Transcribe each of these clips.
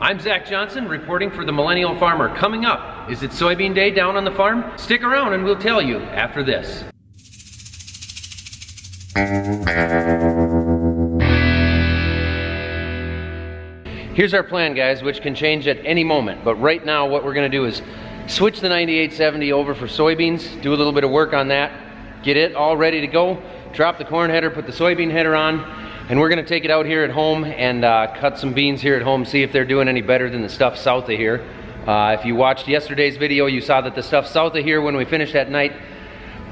I'm Zach Johnson reporting for the Millennial Farmer. Coming up, is it soybean day down on the farm? Stick around and we'll tell you after this. Here's our plan, guys, which can change at any moment. But right now what we're gonna do is switch the 9870 over for soybeans, do a little bit of work on that, get it all ready to go, drop the corn header, put the soybean header on, and we're gonna take it out here at home and cut some beans here at home, see if they're doing any better than the stuff south of here. If you watched yesterday's video, you saw that the stuff south of here when we finished at night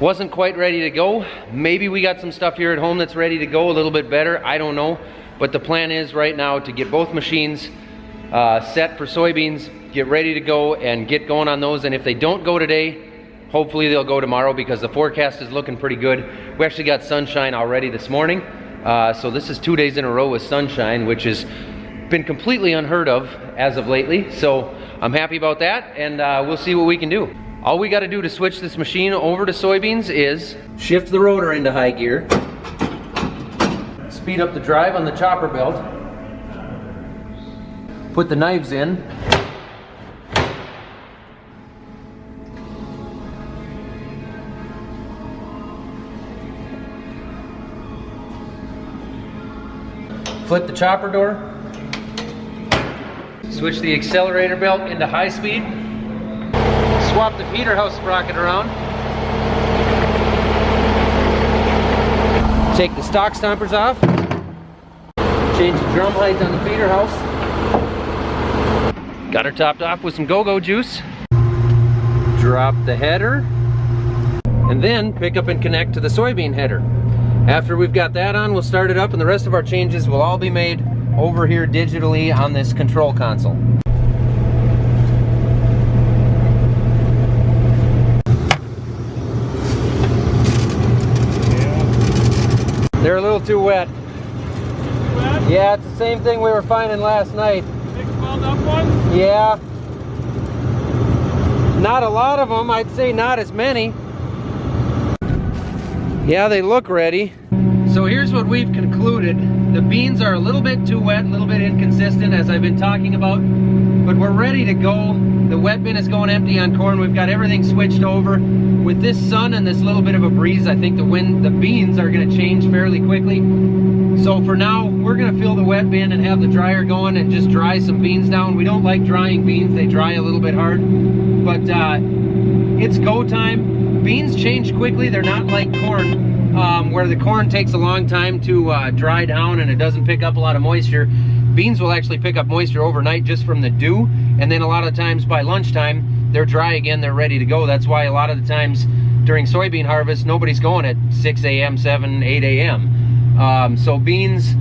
wasn't quite ready to go. Maybe we got some stuff here at home that's ready to go a little bit better, I don't know. But the plan is right now to get both machines set for soybeans, get ready to go and get going on those. And if they don't go today, hopefully they'll go tomorrow because the forecast is looking pretty good. We actually got sunshine already this morning. So this is 2 days in a row with sunshine, which has been completely unheard of as of lately. So I'm happy about that, and we'll see what we can do. All we got to do to switch this machine over to soybeans is shift the rotor into high gear, speed up the drive on the chopper belt, put the knives in, flip the chopper door, switch the accelerator belt into high speed, swap the feeder house sprocket around, take the stock stompers off, change the drum height on the feeder house, got her topped off with some go-go juice, drop the header, and then pick up and connect to the soybean header. After we've got that on, we'll start it up, and the rest of our changes will all be made over here digitally on this control console. They're a little too wet. Too wet? Yeah, it's the same thing we were finding last night. Big swelled up ones? Yeah. Not a lot of them, I'd say not as many. Yeah, they look ready. So here's what we've concluded. The beans are a little bit too wet, a little bit inconsistent, as I've been talking about, but we're ready to go. The wet bin is going empty on corn. We've got everything switched over. With this sun and this little bit of a breeze, I think the beans are gonna change fairly quickly. So for now, we're gonna fill the wet bin and have the dryer going and just dry some beans down. We don't like drying beans, they dry a little bit hard, but it's go time. Beans change quickly, they're not like corn. Where the corn takes a long time to dry down and it doesn't pick up a lot of moisture. Beans will actually pick up moisture overnight just from the dew, and then a lot of times by lunchtime they're dry again, they're ready to go. That's why a lot of the times during soybean harvest nobody's going at 6 a.m., 7, 8 a.m. So beans,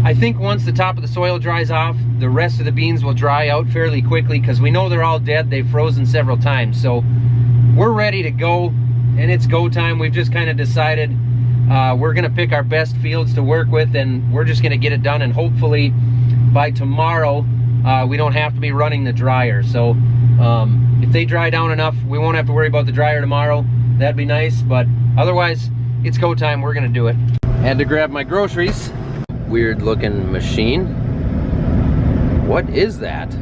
I think once the top of the soil dries off, the rest of the beans will dry out fairly quickly because we know they're all dead, they've frozen several times. So we're ready to go, and it's go time. We've just kind of decided we're gonna pick our best fields to work with, and we're just gonna get it done, and hopefully by tomorrow we don't have to be running the dryer. So if they dry down enough, we won't have to worry about the dryer tomorrow. That'd be nice, but otherwise it's go time. We're gonna do it. Had to grab my groceries. Weird looking machine. What is that?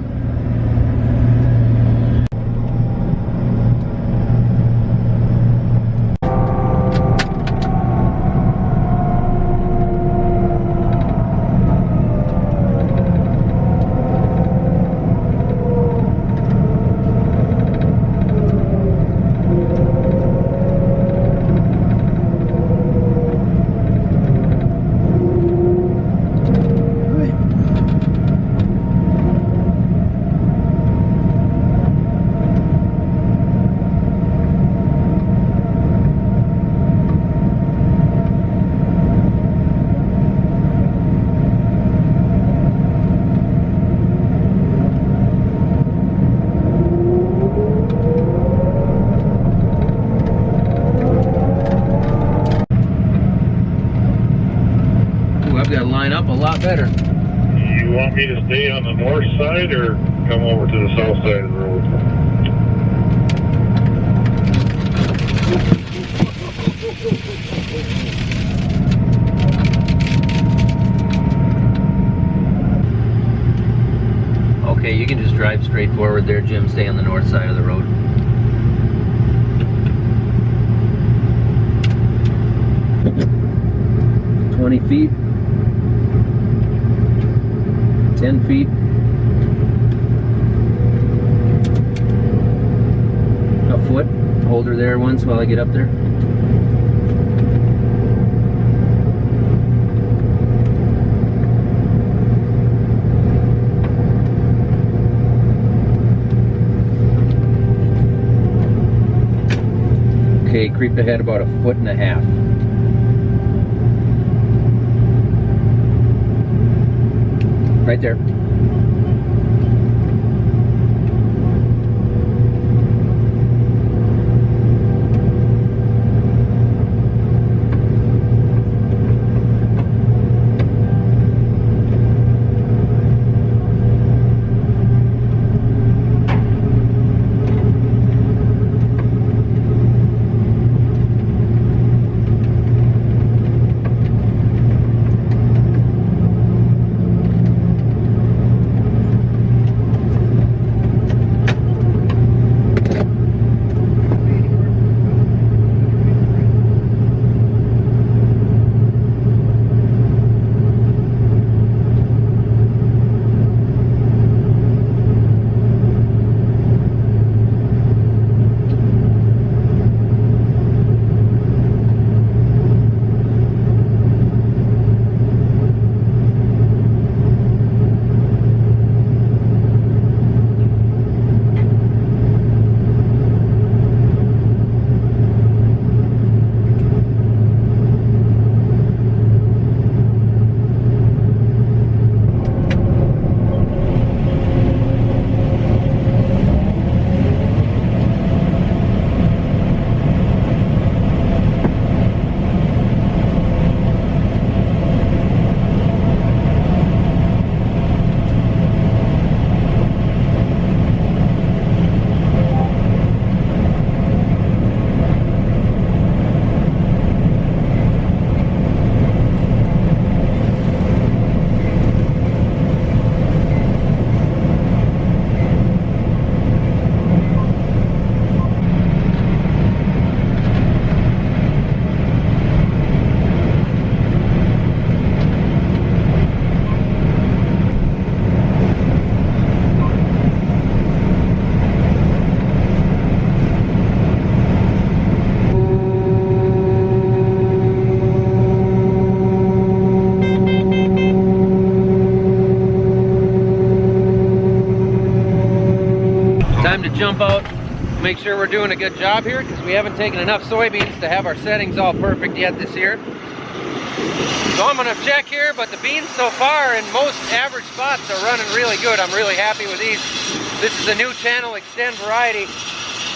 Up a lot better. You want me to stay on the north side or come over to the south side of the road? Okay, you can just drive straight forward there, Jim. Stay on the north side of the road. feet, 10 feet, a foot. Hold her there once while I get up there. Okay, creep ahead about 1.5 feet. Right there. Time to jump out, make sure we're doing a good job here, because we haven't taken enough soybeans to have our settings all perfect yet this year. So I'm going to check here, but the beans so far in most average spots are running really good. I'm really happy with these. This is a new channel, Extend Variety.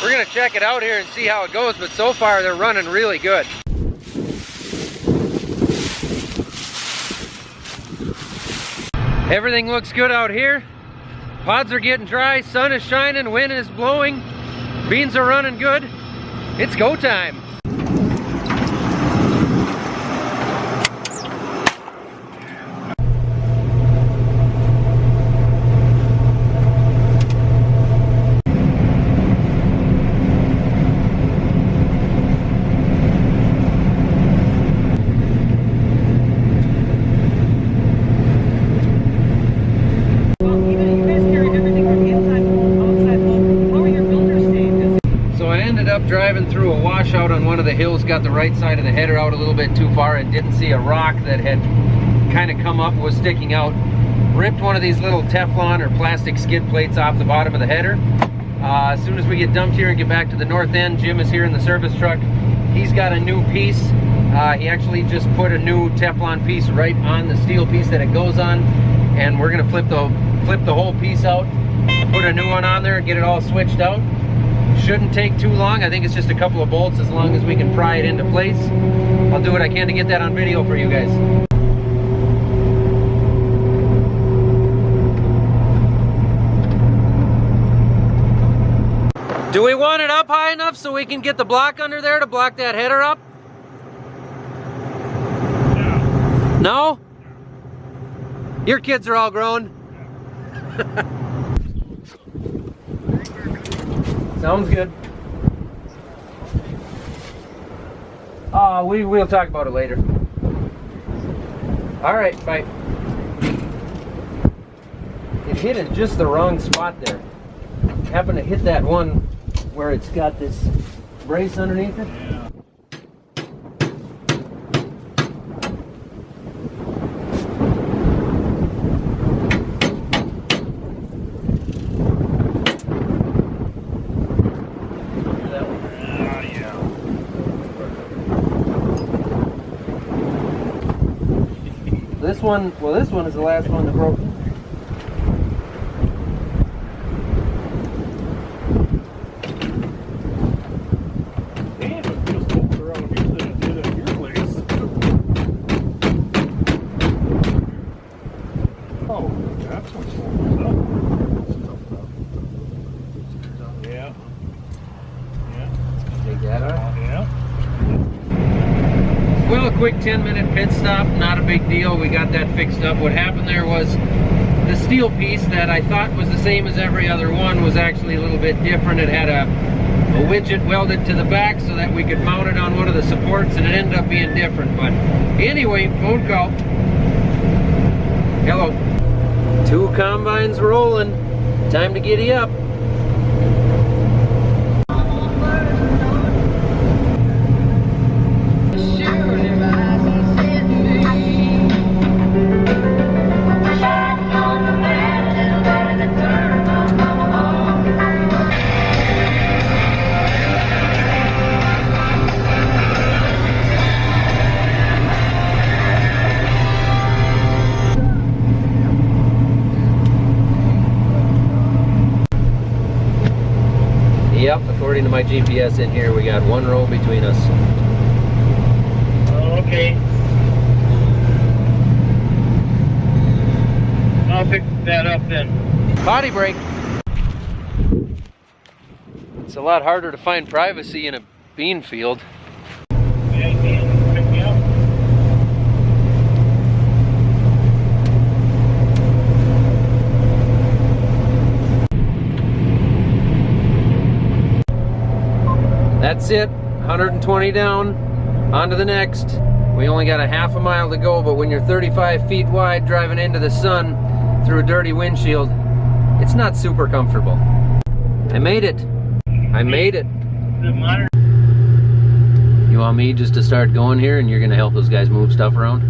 We're going to check it out here and see how it goes, but so far they're running really good. Everything looks good out here. Pods are getting dry, sun is shining, wind is blowing, beans are running good. It's go time. Driving through a washout on one of the hills, got the right side of the header out a little bit too far and didn't see a rock that had kind of come up, was sticking out. Ripped one of these little Teflon or plastic skid plates off the bottom of the header. As soon as we get dumped here and get back to the north end, Jim is here in the service truck. He's got a new piece. He actually just put a new Teflon piece right on the steel piece that it goes on, and we're gonna flip the whole piece out, put a new one on there, get it all switched out. Shouldn't take too long. I think it's just a couple of bolts, as long as we can pry it into place. I'll do what I can to get that on video for you guys. Do we want it up high enough so we can get the block under there to block that header up? No? Your kids are all grown. Sounds good. We'll talk about it later. All right, bye. It hit in just the wrong spot there. Happened to hit that one where it's got this brace underneath it. Yeah. This one, well, this one is the last one that broke. Damn, it feels colder around here than it did at your place. Oh, that's what's holding up. Yeah. Yeah. Take that out. Yeah. Well, a quick 10-minute pit stop, not a big deal. We got that fixed up. What happened there was the steel piece that I thought was the same as every other one was actually a little bit different. It had a widget welded to the back so that we could mount it on one of the supports, and it ended up being different. But anyway, phone call. Hello. 2 combines rolling. Time to giddy up. Yep, according to my GPS in here, we got 1 row between us. Oh, okay. I'll fix that up then. Potty break. It's a lot harder to find privacy in a bean field. Yeah, you can pick me up. That's it, 120 down, on to the next. We only got a half a mile to go, but when you're 35 feet wide driving into the sun through a dirty windshield, it's not super comfortable. I made it. I made it. You want me just to start going here and you're gonna help those guys move stuff around?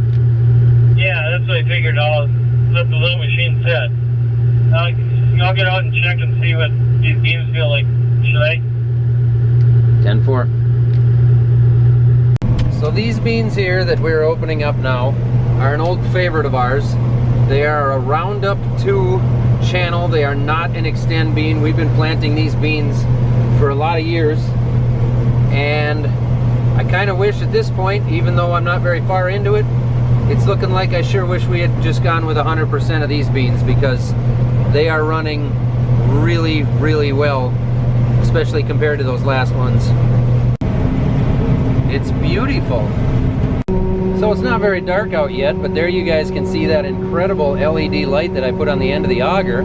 Yeah, that's what I figured. I'll let the little machine set. I'll get out and check and see what these beams feel like. Should I? 10-4. So these beans here that we're opening up now are an old favorite of ours. They are a Roundup 2 channel. They are not an Extend bean. We've been planting these beans for a lot of years, and I kind of wish at this point, even though I'm not very far into it, it's looking like I sure wish we had just gone with 100% of these beans, because they are running really, really well, especially compared to those last ones. It's beautiful. So it's not very dark out yet, but there you guys can see that incredible LED light that I put on the end of the auger.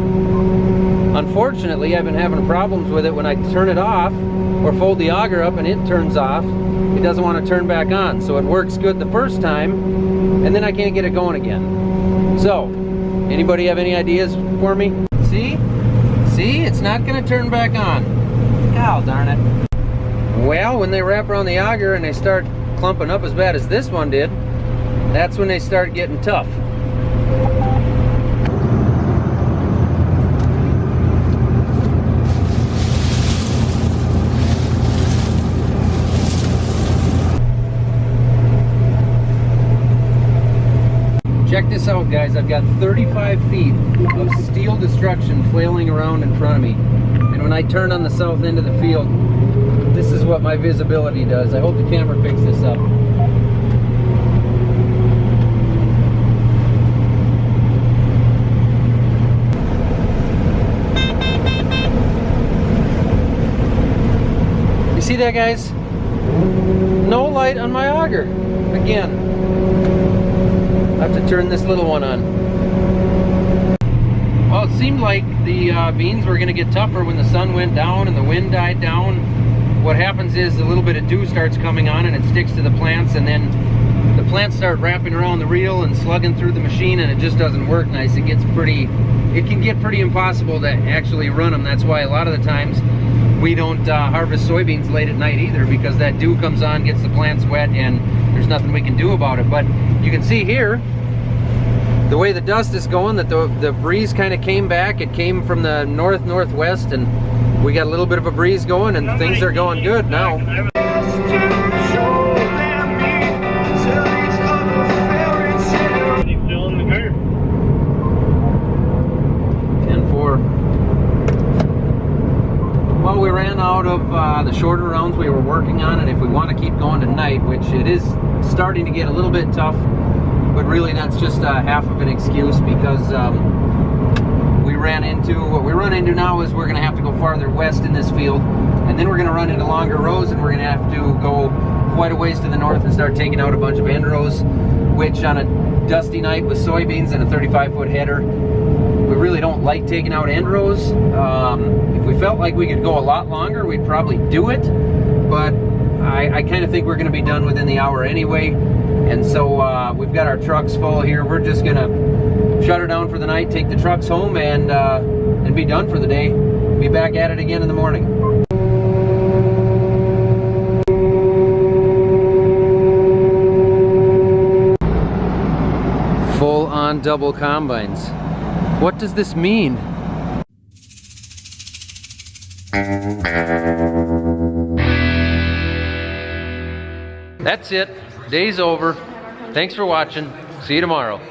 Unfortunately, I've been having problems with it when I turn it off or fold the auger up and it turns off. It doesn't want to turn back on, so it works good the first time, and then I can't get it going again. So, anybody have any ideas for me? See? See? It's not going to turn back on. God darn it. Well, when they wrap around the auger and they start clumping up as bad as this one did, that's when they start getting tough. Check this out, guys. I've got 35 feet of steel destruction flailing around in front of me. And when I turn on the south end of the field, this is what my visibility does. I hope the camera picks this up. You see that, guys? No light on my auger. Again. I have to turn this little one on. Well, seemed like the beans were going to get tougher when the sun went down and the wind died down. What happens is a little bit of dew starts coming on and it sticks to the plants, and then the plants start wrapping around the reel and slugging through the machine, and it just doesn't work nice. It can get pretty impossible to actually run them. That's why a lot of the times we don't harvest soybeans late at night either, because that dew comes on, gets the plants wet, and there's nothing we can do about it. But you can see here, the way the dust is going, that the breeze kind of came back. It came from the northwest, and we got a little bit of a breeze going, and things are going good now. 10-4. Well, we ran out of the shorter rounds we were working on, and if we want to keep going tonight, which it is starting to get a little bit tough, but really that's just half of an excuse, because what we run into now is we're going to have to go farther west in this field, and then we're going to run into longer rows, and we're going to have to go quite a ways to the north and start taking out a bunch of end rows, which on a dusty night with soybeans and a 35-foot header, we really don't like taking out end rows. If we felt like we could go a lot longer, we'd probably do it, but I kind of think we're going to be done within the hour anyway. And so we've got our trucks full here. We're just going to shut her down for the night, take the trucks home, and be done for the day. Be back at it again in the morning. Full-on double combines. What does this mean? That's it. Day's over. Thanks for watching. See you tomorrow.